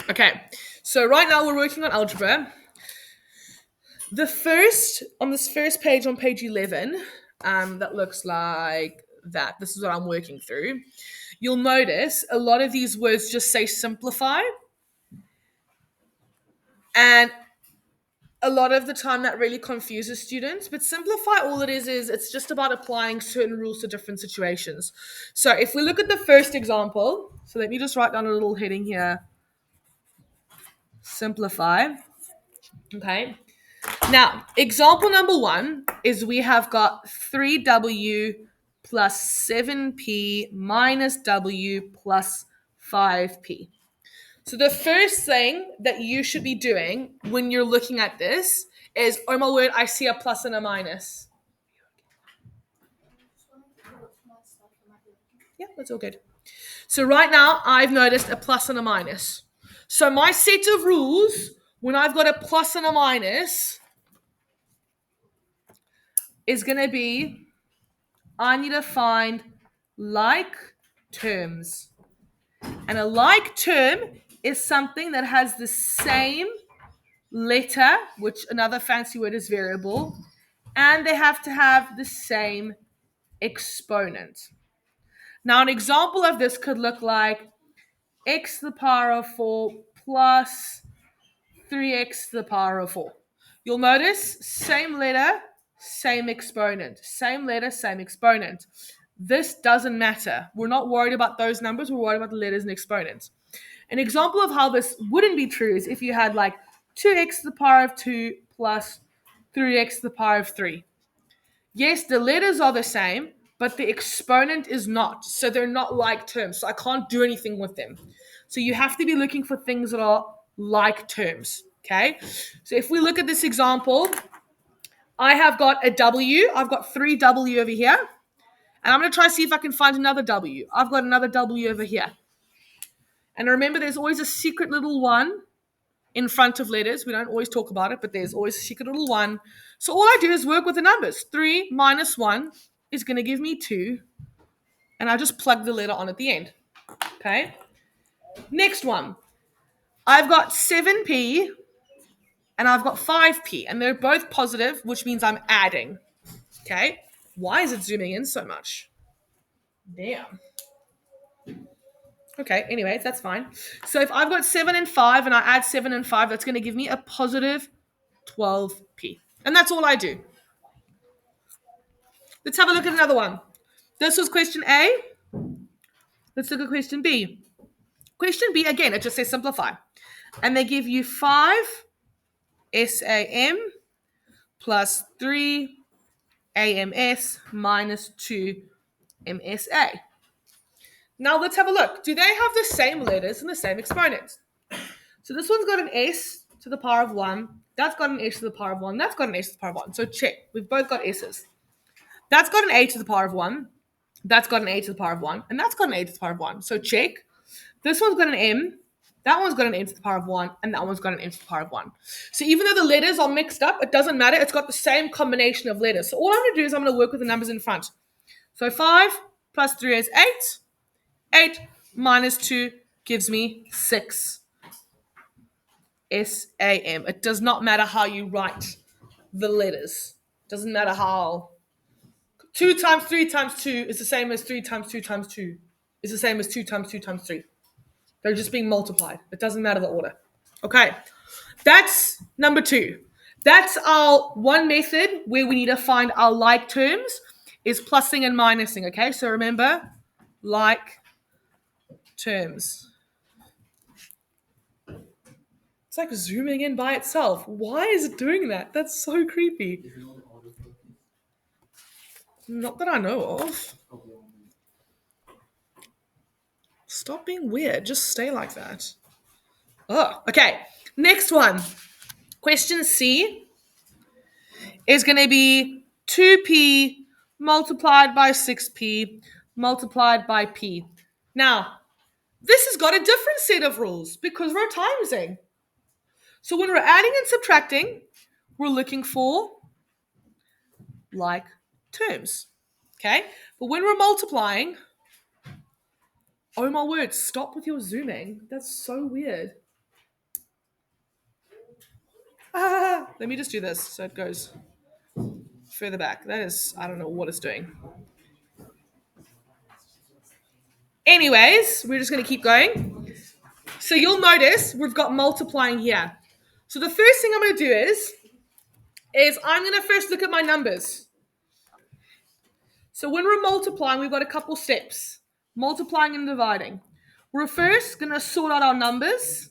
Okay, so right now we're working on algebra. On this first page, on page 11, that looks like that. This is what I'm working through. You'll notice a lot of these words just say simplify, and a lot of the time that really confuses students. But simplify, all it is it's just about applying certain rules to different situations. So if we look at the first example, so let me just write down a little heading here: simplify. Okay. Now, example number 1 is we have got 3w plus 7p minus w plus 5p. So the first thing that you should be doing when you're looking at this is, oh my word, I see a plus and a minus. Yeah, that's all good. So right now, I've noticed a plus and a minus. So my set of rules, when I've got a plus and a minus, is going to be, I need to find like terms. And a like term is something that has the same letter, which another fancy word is variable, and they have to have the same exponent. Now, an example of this could look like x to the power of 4 plus 3x to the power of 4. You'll notice same letter, same exponent. Same letter, same exponent. This doesn't matter. We're not worried about those numbers. We're worried about the letters and exponents. An example of how this wouldn't be true is if you had like 2x to the power of 2 plus 3x to the power of 3. Yes, the letters are the same, but the exponent is not. So they're not like terms. So I can't do anything with them. So you have to be looking for things that are like terms. Okay. So if we look at this example, I have got a W. I've got 3W over here. And I'm going to try to see if I can find another W. I've got another W over here. And remember, there's always a secret little one in front of letters. We don't always talk about it, but there's always a secret little one. So all I do is work with the numbers. 3 minus 1 is going to give me 2. And I just plug the letter on at the end. Okay. Next one. I've got 7p and I've got 5p. And they're both positive, which means I'm adding. Okay. Why is it zooming in so much? Damn. Okay, anyways, that's fine. So if I've got 7 and 5 and I add 7 and 5, that's going to give me a positive 12p. And that's all I do. Let's have a look at another one. This was question A. Let's look at question B. Question B, again, it just says simplify. And they give you 5 SAM plus 3 AMS minus 2 MSA. Now let's have a look. Do they have the same letters and the same exponents? So this one's got an S to the power of 1. That's got an S to the power of 1. That's got an S to the power of 1. So check. We've both got S's. That's got an A to the power of 1. That's got an A to the power of 1. And that's got an A to the power of 1. So check. This one's got an M. That one's got an M to the power of 1. And that one's got an M to the power of 1. So even though the letters are mixed up, it doesn't matter. It's got the same combination of letters. So all I'm going to do is I'm going to work with the numbers in front. So 5 plus 3 is 8. 8 minus 2 gives me 6. SAM. It does not matter how you write the letters. It doesn't matter how. 2 times 3 times 2 is the same as 3 times 2 times 2 is the same as 2 times 2 times 3. They're just being multiplied. It doesn't matter the order. Okay, that's number 2. That's our one method where we need to find our like terms is plussing and minusing. Okay, so remember, like terms. It's like zooming in by itself. Why is it doing that? That's so creepy. Not that I know of. Stop being weird. Just stay like that. Oh, okay. Next one. Question C is going to be 2p multiplied by 6p multiplied by p. Now, this has got a different set of rules because we're timesing. So when we're adding and subtracting, we're looking for like terms. Okay? But when we're multiplying, oh my word, stop with your zooming. That's so weird. Let me just do this so it goes further back. That is, I don't know what it's doing. Anyways, we're just going to keep going. So you'll notice we've got multiplying here. So the first thing I'm going to do is I'm going to first look at my numbers. So when we're multiplying, we've got a couple steps. Multiplying and dividing. We're first going to sort out our numbers.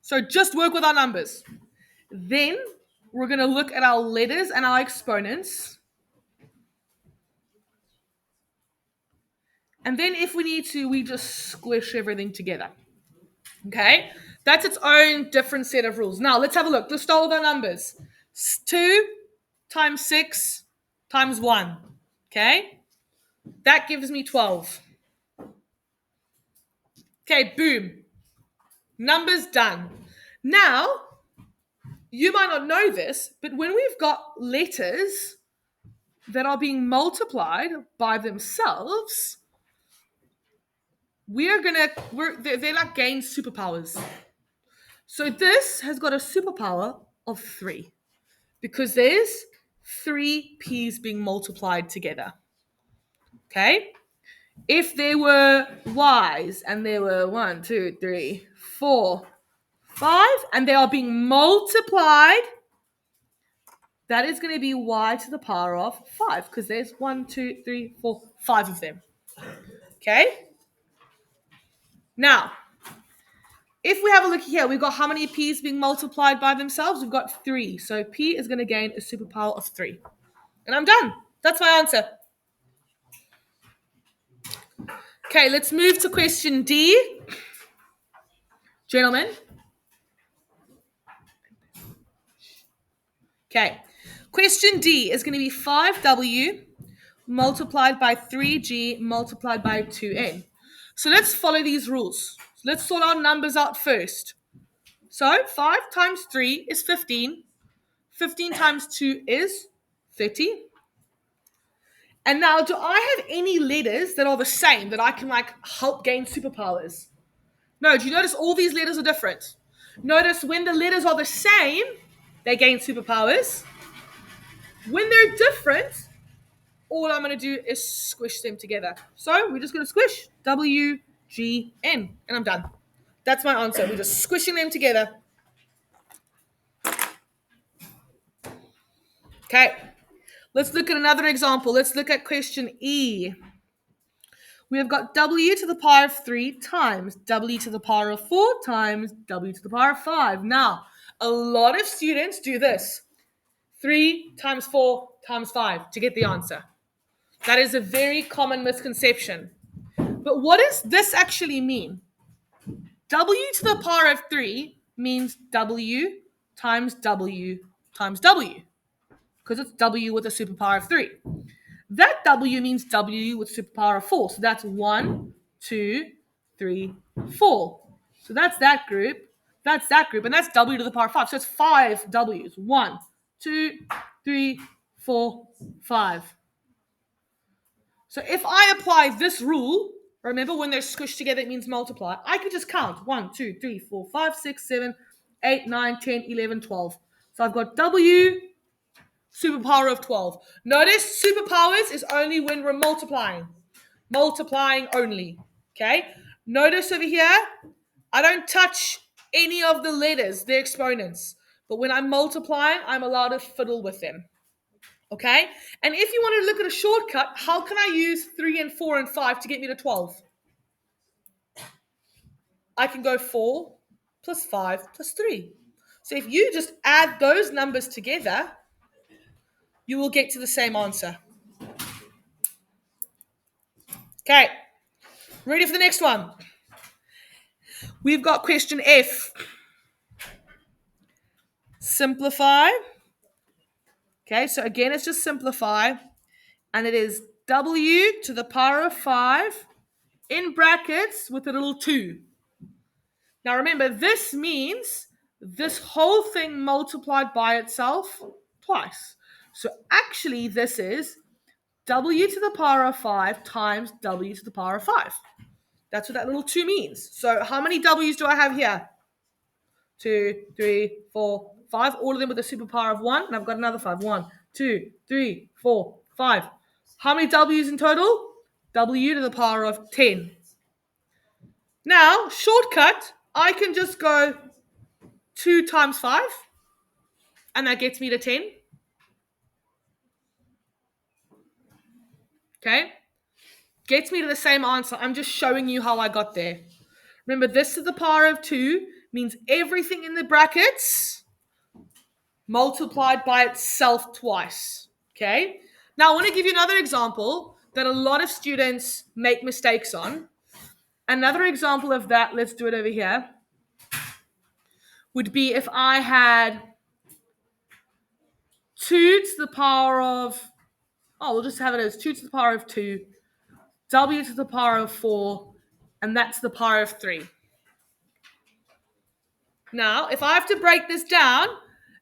So just work with our numbers. Then we're going to look at our letters and our exponents. And then if we need to, we just squish everything together. Okay? That's its own different set of rules. Now, let's have a look. Let's start with our numbers. 2 times 6 times 1. Okay? That gives me 12. Okay, boom. Numbers done. Now, you might not know this, but when we've got letters that are being multiplied by themselves, they're like gain superpowers. So this has got a superpower of 3 because there's 3 p's being multiplied together. Okay? If there were y's and there were 1, 2, 3, 4, 5, and they are being multiplied, that is going to be y to the power of 5 because there's 1, 2, 3, 4, 5 of them. Okay? Now, if we have a look here, we've got how many p's being multiplied by themselves? We've got 3. So p is going to gain a superpower of 3. And I'm done. That's my answer. Okay, let's move to question D. Gentlemen. Okay, question D is going to be 5w multiplied by 3g multiplied by 2n. So let's follow these rules. Let's sort our numbers out first. So 5 times 3 is 15. 15 times 2 is 30. And now, do I have any letters that are the same that I can help gain superpowers? No, do you notice all these letters are different? Notice when the letters are the same, they gain superpowers. When they're different, all I'm going to do is squish them together. So we're just going to squish W, G, N, and I'm done. That's my answer. We're just squishing them together. Okay, let's look at another example. Let's look at question E. We have got W to the power of 3 times W to the power of 4 times W to the power of 5. Now, a lot of students do this. 3 times 4 times 5 to get the answer. That is a very common misconception. But what does this actually mean? W to the power of 3 means W times W times W, because it's W with a superpower of 3. That W means W with superpower of 4. So that's 1, 2, 3, 4. So that's that group. That's that group. And that's W to the power of 5. So it's 5 W's. 1, 2, 3, 4, 5. So if I apply this rule, remember when they're squished together, it means multiply. I could just count 1, 2, 3, 4, 5, 6, 7, 8, 9, 10, 11, 12. So I've got W, superpower of 12. Notice superpowers is only when we're multiplying. Multiplying only. Okay? Notice over here, I don't touch any of the letters, their exponents. But when I'm multiplying, I'm allowed to fiddle with them. Okay? And if you want to look at a shortcut, how can I use 3 and 4 and 5 to get me to 12? I can go 4 plus 5 plus 3. So if you just add those numbers together, you will get to the same answer. Okay, ready for the next one? We've got question F. Simplify. Okay, so again, it's just simplify. And it is W to the power of 5 in brackets with a little 2. Now remember, this means this whole thing multiplied by itself twice. So actually, this is W to the power of 5 times W to the power of 5. That's what that little 2 means. So how many W's do I have here? 2, 3, 4, 5. All of them with a superpower of 1. And I've got another 5. 1, 2, 3, 4, 5. How many W's in total? W to the power of 10. Now, shortcut, I can just go 2 times 5. And that gets me to 10. Okay? Gets me to the same answer. I'm just showing you how I got there. Remember, this to the power of 2 means everything in the brackets multiplied by itself twice. Okay? Now, I want to give you another example that a lot of students make mistakes on. Another example of that, let's do it over here, would be if I had 2 to the power of, we'll just have it as 2 to the power of 2, W to the power of 4, and that's the power of 3. Now, if I have to break this down,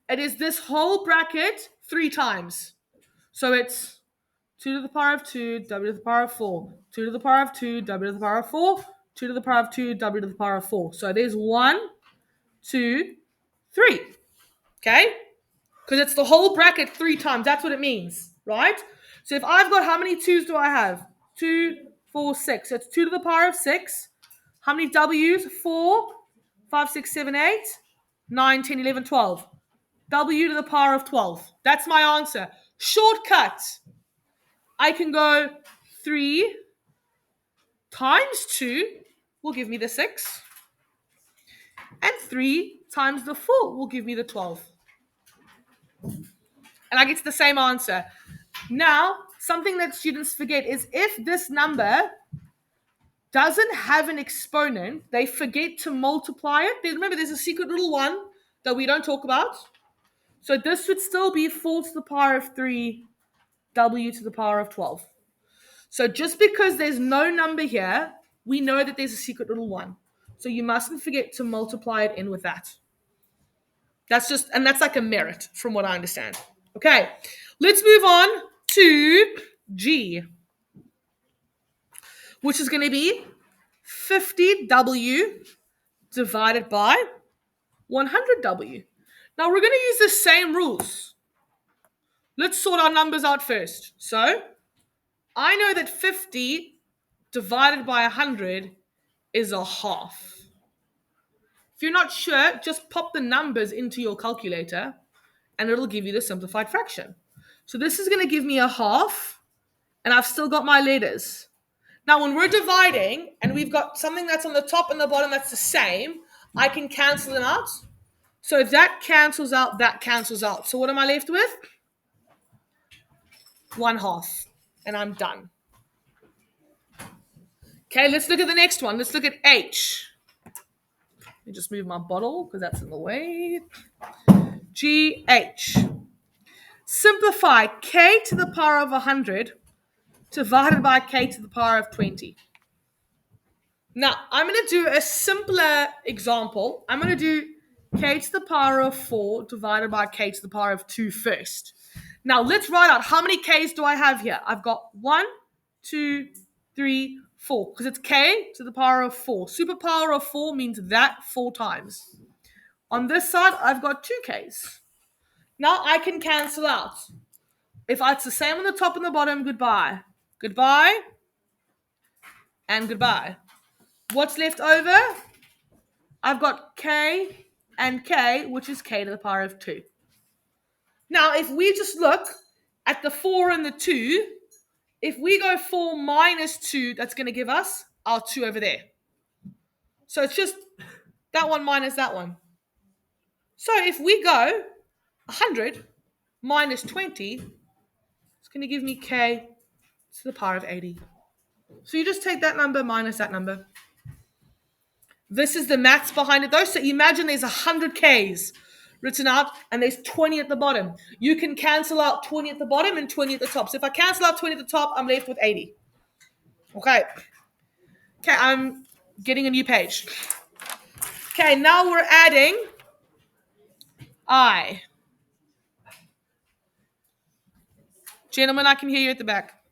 it is this whole bracket 3 times. So it's 2 to the power of 2, W to the power of 4, 2 to the power of 2, W to the power of 4, 2 to the power of 2, W to the power of 4. So there's 1, 2, 3. Okay? Because it's the whole bracket 3 times. That's what it means, right? So if I've got, how many 2's do I have? 2, 4, 6. So it's 2 to the power of 6. How many W's? 4, 5, 6, 7, 8, 9, 10, 11, 12. W to the power of 12. That's my answer. Shortcut. I can go 3 times 2 will give me the 6. And 3 times the 4 will give me the 12. And I get to the same answer. Now, something that students forget is if this number doesn't have an exponent, they forget to multiply it. Remember, there's a secret little one that we don't talk about. So this would still be 4 to the power of 3, W to the power of 12. So just because there's no number here, we know that there's a secret little one. So you mustn't forget to multiply it in with that. That's like a merit from what I understand. Okay, let's move on to G, which is going to be 50W divided by 100W. Now we're going to use the same rules. Let's sort our numbers out first. So I know that 50 divided by 100 is a half. If you're not sure, just pop the numbers into your calculator and it'll give you the simplified fraction. So this is going to give me a half, and I've still got my letters. Now, when we're dividing and we've got something that's on the top and the bottom that's the same, I can cancel them out. So if that cancels out, that cancels out. So what am I left with? 1/2, and I'm done. Okay, let's look at the next one. Let's look at H. Let me just move my bottle because that's in the way. GH. Simplify k to the power of 100 divided by k to the power of 20. Now, I'm going to do a simpler example. I'm going to do k to the power of 4 divided by k to the power of 2 first. Now, let's write out how many k's do I have here. I've got 1, 2, 3, 4, because it's k to the power of 4. Superpower of 4 means that 4 times. On this side, I've got 2 k's. Now I can cancel out. If it's the same on the top and the bottom, goodbye. Goodbye. And goodbye. What's left over? I've got k and k, which is k to the power of 2. Now, if we just look at the 4 and the 2, if we go 4 minus 2, that's going to give us our 2 over there. So it's just that one minus that one. So if we go 100 minus 20, it's going to give me k to the power of 80. So you just take that number minus that number. This is the maths behind it though. So imagine there's 100 k's written out and there's 20 at the bottom. You can cancel out 20 at the bottom and 20 at the top. So if I cancel out 20 at the top, I'm left with 80. Okay, I'm getting a new page. Okay, now we're adding I. Gentlemen, I can hear you at the back.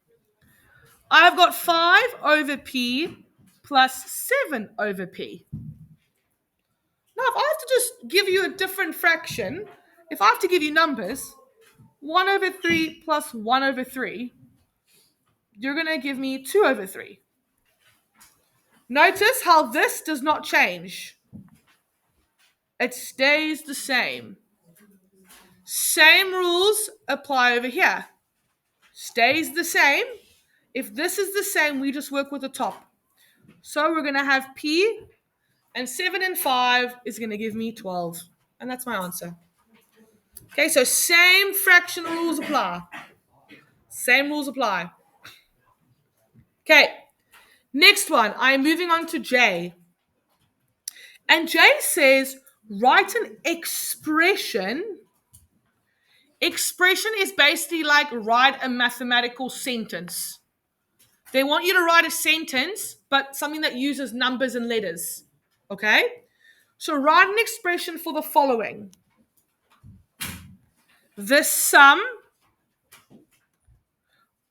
I've got 5 over p plus 7 over p. Now, if I have to just give you a different fraction, if I have to give you numbers, 1 over 3 plus 1 over 3, you're going to give me 2 over 3. Notice how this does not change. It stays the same. Same rules apply over here. Stays the same. If this is the same, we just work with the top. So we're going to have P, and 7 and 5 is going to give me 12. And that's my answer. Okay, so same fraction rules apply. Same rules apply. Okay, next one. I'm moving on to J. And J says, write an expression. Expression is basically like write a mathematical sentence. They want you to write a sentence, but something that uses numbers and letters. Okay? So write an expression for the following. The sum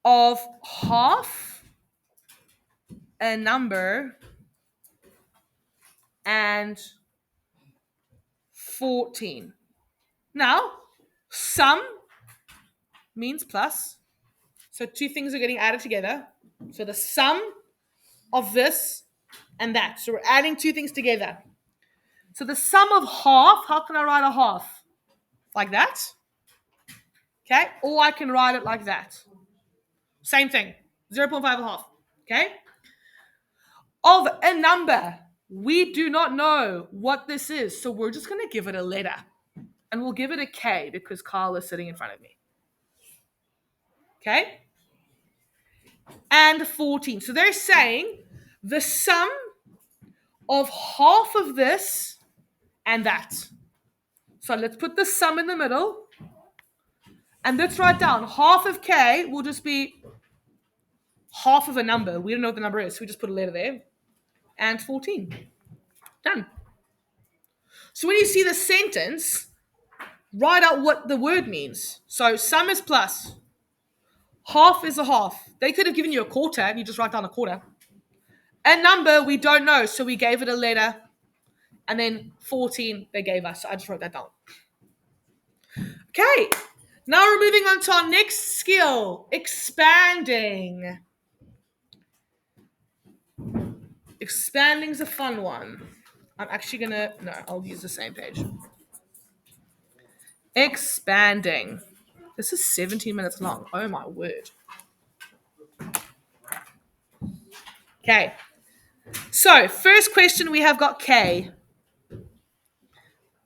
of half a number and 14. Now, sum means plus. So two things are getting added together. So the sum of this and that. So we're adding two things together. So the sum of half, how can I write a half? Like that. Okay? Or I can write it like that. Same thing. 0.5 and a half. Okay? Of a number. We do not know what this is. So we're just going to give it a letter. And we'll give it a K because Carl is sitting in front of me. Okay? And 14. So they're saying the sum of half of this and that. So let's put the sum in the middle. And let's write down half of K will just be half of a number. We don't know what the number is, so we just put a letter there. And 14. Done. So when you see the sentence, write out what the word means. So sum is plus. Half is a half. They could have given you a quarter, and you just write down a quarter. A number, we don't know, so we gave it a letter. And then 14, they gave us. So I just wrote that down. Okay. Now we're moving on to our next skill, expanding. Expanding is a fun one. I'm actually I'll use the same page. Expanding. This is 17 minutes long. Oh my word. Okay. So, first question we have got K.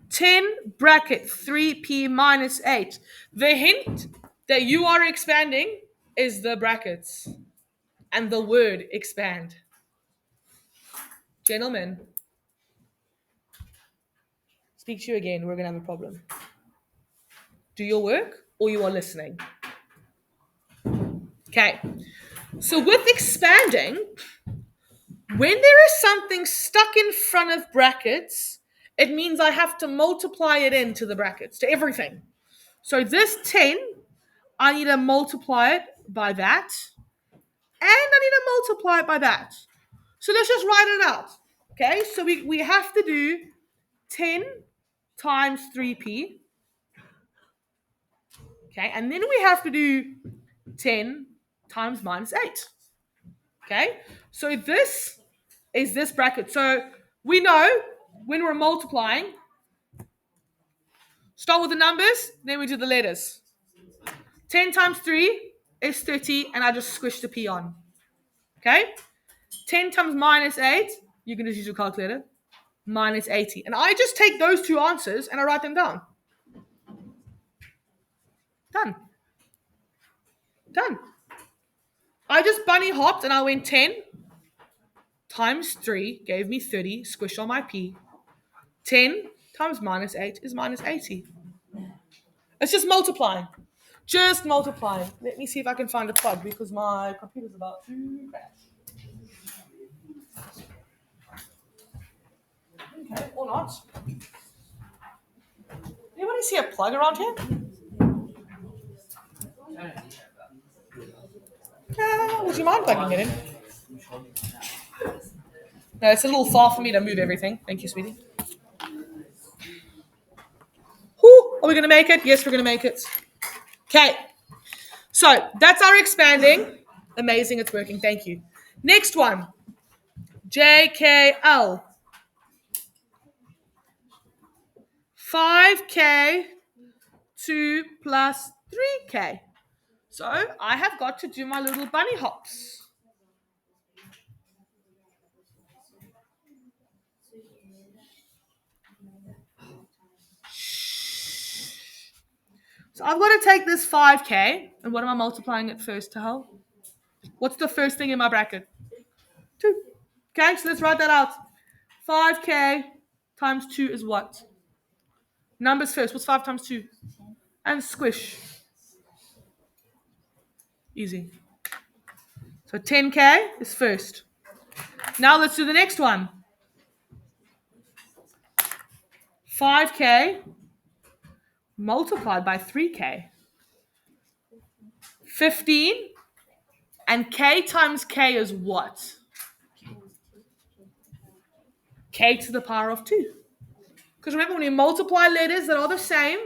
10 bracket 3p minus 8. The hint that you are expanding is the brackets and the word expand. Gentlemen, speak to you again. We're going to have a problem. Do your work or you are listening. Okay. So with expanding, when there is something stuck in front of brackets, it means I have to multiply it into the brackets, to everything. So this 10, I need to multiply it by that. And I need to multiply it by that. So let's just write it out. Okay, so we have to do 10 times 3p. Okay, and then we have to do 10 times minus 8. Okay, so this is this bracket. So we know when we're multiplying, start with the numbers, then we do the letters. 10 times 3 is 30, and I just squish the p on. Okay? 10 times minus 8, you can just use your calculator, minus 80. And I just take those two answers and I write them down. Done. Done. I just bunny hopped and I went 10 times 3 gave me 30, squish on my p. 10 times minus 8 is minus 80. It's just multiplying. Just multiplying. Let me see if I can find a plug because my computer's about to crash. Okay, or not. Anybody see a plug around here? Would you mind plugging it in? No, it's a little far for me to move everything. Thank you, sweetie. Are we going to make it? Yes, we're going to make it. Okay. So that's our expanding. Amazing, it's working. Thank you. Next one. JKL. 5K 2 plus 3K. So I have got to do my little bunny hops. So I've got to take this 5K, and what am I multiplying it first to help? What's the first thing in my bracket? 2. Okay, so let's write that out. 5K times 2 is what? Numbers first. What's 5 times 2? And squish. Easy. So 10K is first. Now let's do the next one. 5K multiplied by 3K. 15. And K times K is what? K to the power of 2. Because remember, when you multiply letters that are the same,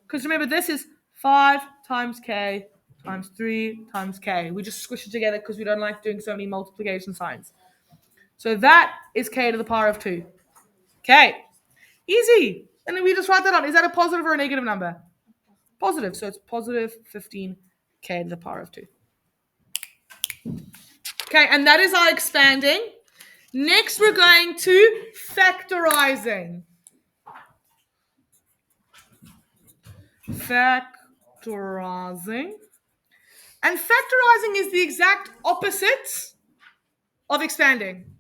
because remember, this is 5 times K times 3 times K. We just squish it together because we don't like doing so many multiplication signs. So that is K to the power of 2. Okay. Easy. And then we just write that on. Is that a positive or a negative number? Positive. So it's positive 15K to the power of 2. Okay, and that is our expanding. Next, we're going to factorizing. Factorizing. And factorizing is the exact opposite of expanding.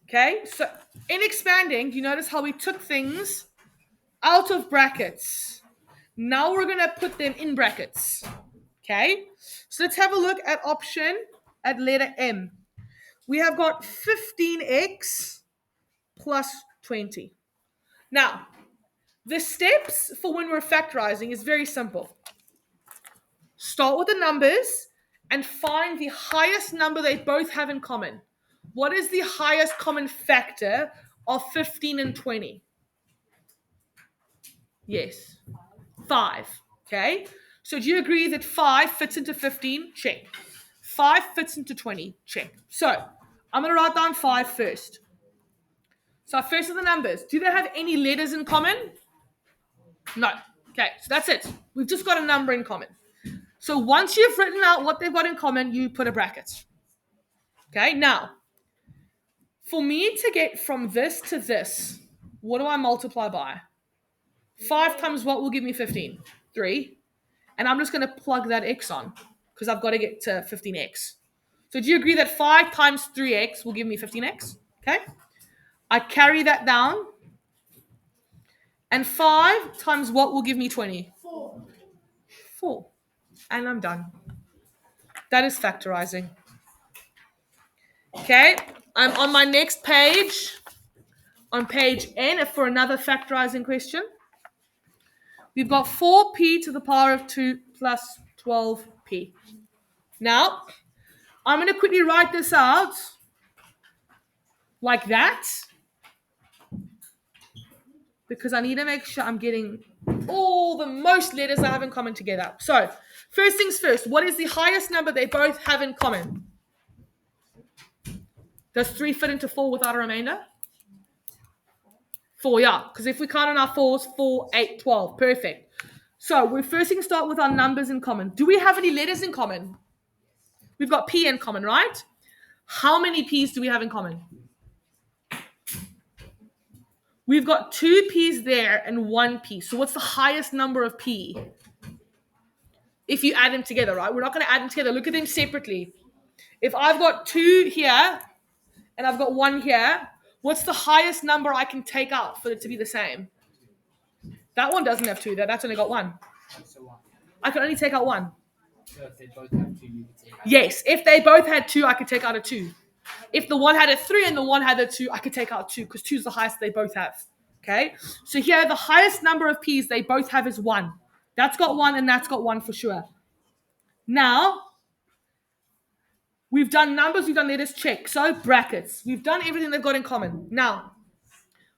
Okay, so in expanding, you notice how we took things out of brackets. Now we're going to put them in brackets. Okay, so let's have a look at letter M. We have got 15x plus 20. Now, the steps for when we're factorizing is very simple. Start with the numbers and find the highest number they both have in common. What is the highest common factor of 15 and 20? Yes, 5. Okay, so do you agree that 5 fits into 15? Check. 5 fits into 20? Check. So I'm going to write down 5 first. So first are the numbers. Do they have any letters in common? No. Okay, so that's it. We've just got a number in common. So once you've written out what they've got in common, you put a bracket. Okay, now, for me to get from this to this, what do I multiply by? 5 times what will give me 15? 3. And I'm just going to plug that x on because I've got to get to 15x. So do you agree that 5 times 3x will give me 15x? Okay. I carry that down. And 5 times what will give me 20? 4. And I'm done. That is factorizing. Okay, I'm on my next page, on page N, for another factorizing question. We've got 4p to the power of 2 plus 12p. Now, I'm going to quickly write this out like that because I need to make sure I'm getting all the most letters I have in common together. So, first things first, what is the highest number they both have in common? Does 3 fit into 4 without a remainder? 4, yeah. Because if we count on our 4s, 4, 8, 12. Perfect. So we're first going to start with our numbers in common. Do we have any letters in common? We've got P in common, right? How many P's do we have in common? We've got 2 P's there and 1 P. So what's the highest number of P? If you add them together, right? We're not going to add them together. Look at them separately. If I've got 2 here and I've got 1 here, what's the highest number I can take out for it to be the same? That one doesn't have 2 there. That's only got 1. I can only take out 1. So if they both have 2, you can take out. Yes, if they both had 2, I could take out a 2. If the one had a 3 and the one had a 2, I could take out 2 because 2 is the highest they both have. Okay? So here, the highest number of P's they both have is 1. That's got 1 and that's got 1 for sure. Now, we've done numbers, we've done letters, check. So brackets. We've done everything they've got in common. Now,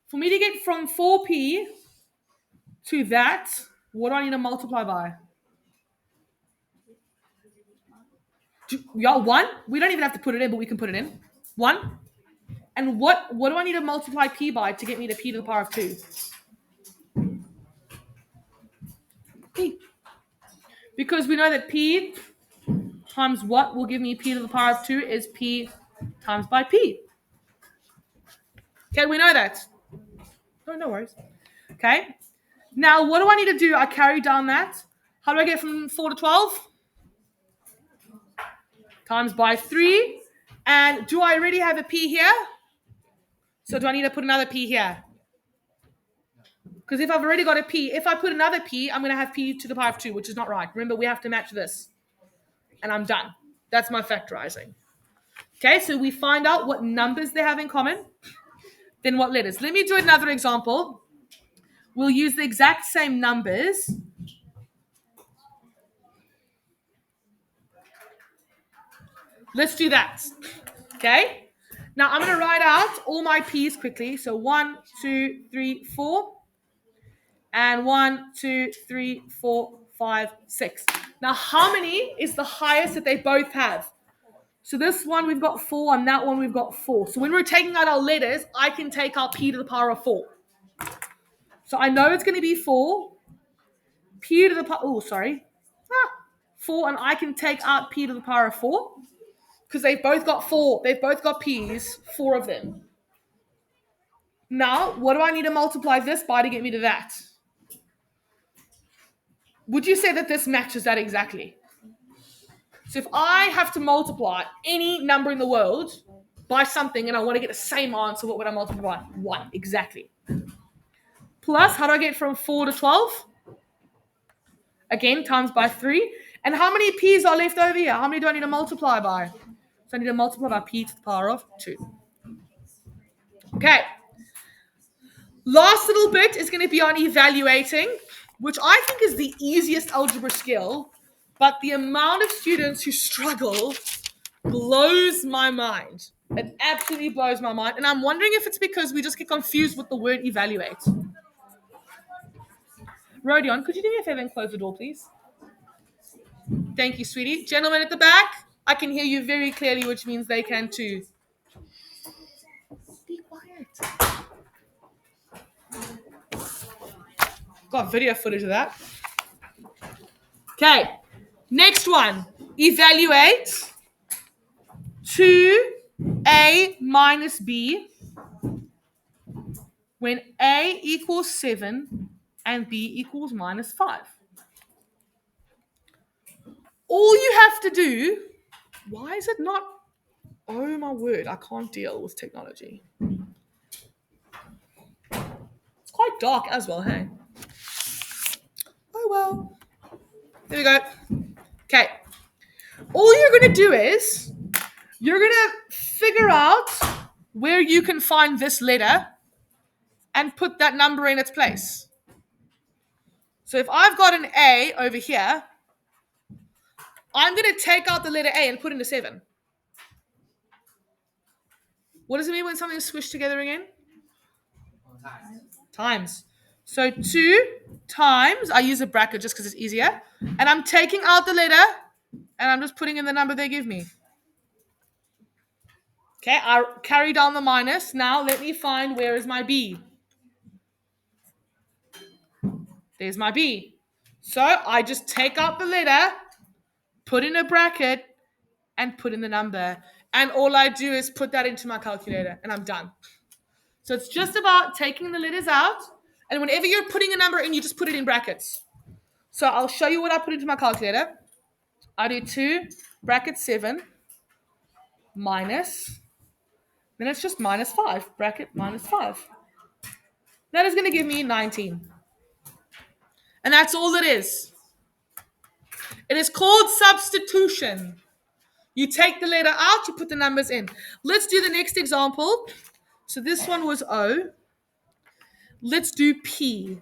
for me to get from 4P To that, what do I need to multiply by? Y'all, 1? We don't even have to put it in, but we can put it in. 1. And what do I need to multiply p by to get me to p to the power of 2? P. Because we know that p times what will give me p to the power of 2 is p times by p. Okay, we know that. Oh, no worries. Okay. Now, what do I need to do? I carry down that. How do I get from 4 to 12? Times by 3. And do I already have a p here? So do I need to put another p here? Because if I've already got a p, if I put another p, I'm going to have p to the power of 2, which is not right. Remember, we have to match this. And I'm done. That's my factorizing. Okay, so we find out what numbers they have in common, then what letters. Let me do another example. We'll use the exact same numbers. Let's do that. Okay? Now I'm going to write out all my p's quickly. So 1, 2, 3, 4. And 1, 2, 3, 4, 5, 6. Now, how many is the highest that they both have? So this one we've got 4, and that one we've got 4. So when we're taking out our letters, I can take out p to the power of 4. So I know it's going to be 4. P to the power, 4, and I can take out p to the power of 4 because they've both got 4. They've both got p's, 4 of them. Now, what do I need to multiply this by to get me to that? Would you say that this matches that exactly? So if I have to multiply any number in the world by something and I want to get the same answer, what would I multiply by? 1, exactly. Plus, how do I get from 4 to 12? Again, times by 3. And how many p's are left over here? How many do I need to multiply by? So I need to multiply by p to the power of 2. Okay. Last little bit is going to be on evaluating, which I think is the easiest algebra skill, but the amount of students who struggle blows my mind. It absolutely blows my mind. And I'm wondering if it's because we just get confused with the word evaluate. Rodion, could you do me a favor and close the door, please? Thank you, sweetie. Gentlemen at the back, I can hear you very clearly, which means they can too. Be quiet. Got video footage of that. Okay, next one. Evaluate 2a minus b when a equals 7 and b equals minus 5. All you have to do, why is it not, oh my word, I can't deal with technology. It's quite dark as well, hey? Oh well. There we go. Okay. All you're going to do is, you're going to figure out where you can find this letter and put that number in its place. So if I've got an A over here, I'm going to take out the letter A and put in a 7. What does it mean when something is squished together again? Times. So 2 times, I use a bracket just because it's easier, and I'm taking out the letter, and I'm just putting in the number they give me. Okay, I carry down the minus. Now let me find where is my B. There's my B. So I just take out the letter, put in a bracket, and put in the number. And all I do is put that into my calculator, and I'm done. So it's just about taking the letters out, and whenever you're putting a number in, you just put it in brackets. So I'll show you what I put into my calculator. I do 2 bracket 7 minus, then it's just minus 5, bracket minus 5. That is going to give me 19. And that's all it is. It is called substitution. You take the letter out, you put the numbers in. Let's do the next example. So this one was O. Let's do P.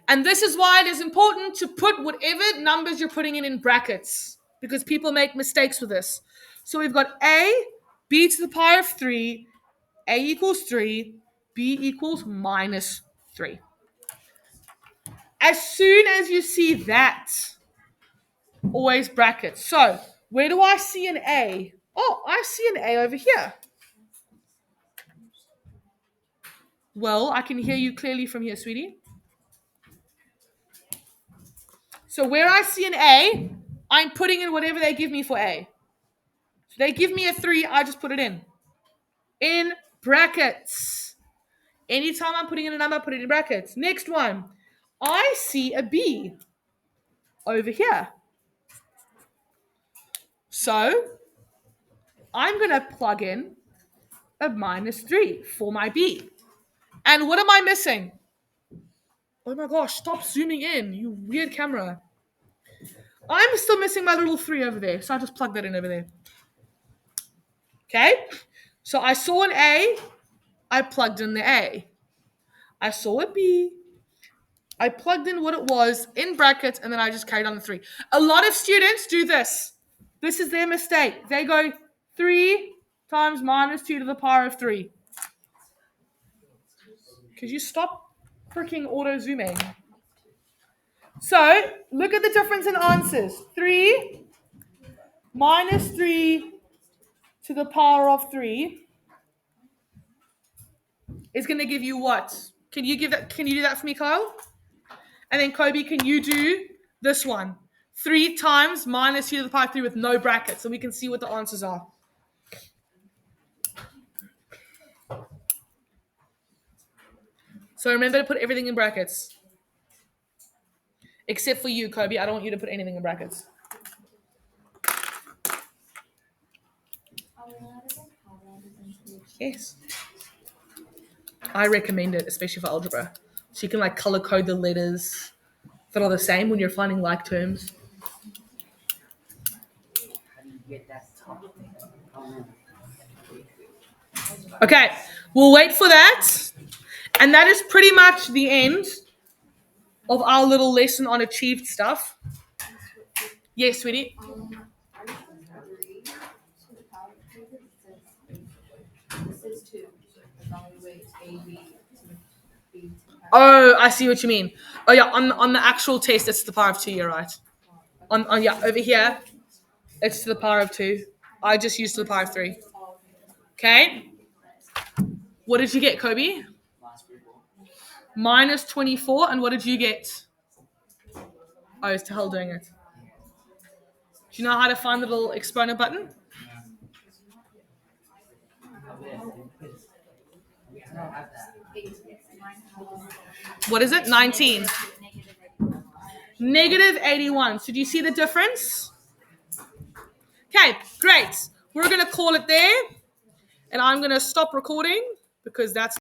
And this is why it is important to put whatever numbers you're putting in brackets, because people make mistakes with this. So we've got A, B to the power of 3, A equals 3, B equals minus 3. As soon as you see that, always brackets. So where do I see an A? Oh, I see an A over here. Well, I can hear you clearly from here, sweetie. So where I see an A, I'm putting in whatever they give me for A. So they give me a 3, I just put it in brackets. Anytime I'm putting in a number, I put it in brackets. Next one. I see a B over here. So I'm going to plug in a -3 for my B. And what am I missing? Oh my gosh, stop zooming in, you weird camera. I'm still missing my little 3 over there, so I just plug that in over there. Okay? So I saw an A, I plugged in the A. I saw a B, I plugged in what it was in brackets, and then I just carried on the 3. A lot of students do this. This is their mistake. They go 3 times -2 to the power of 3. Could you stop freaking auto zooming? So look at the difference in answers. 3 -3 to the power of 3 is going to give you what? Can you do that for me, Kyle? And then Kobe, can you do this one? 3 times -2 to the power of 3 with no brackets, so we can see what the answers are. So remember to put everything in brackets. Except for you, Kobe. I don't want you to put anything in brackets. Yes. I recommend it, especially for algebra. So you can like color code the letters that are the same when you're finding like terms. Okay, we'll wait for that. And that is pretty much the end of our little lesson on achieved stuff. Yes, sweetie? Oh, I see what you mean. Oh yeah, on the actual test, it's to the power of 2. You're right. On yeah, over here, it's to the power of 2. I just used to the power of 3. Okay. What did you get, Kobe? -24. And what did you get? Oh, it's Tahel doing it. Do you know how to find the little exponent button? What is it? 19. -81. So do you see the difference? Okay, great. We're going to call it there. And I'm going to stop recording because that's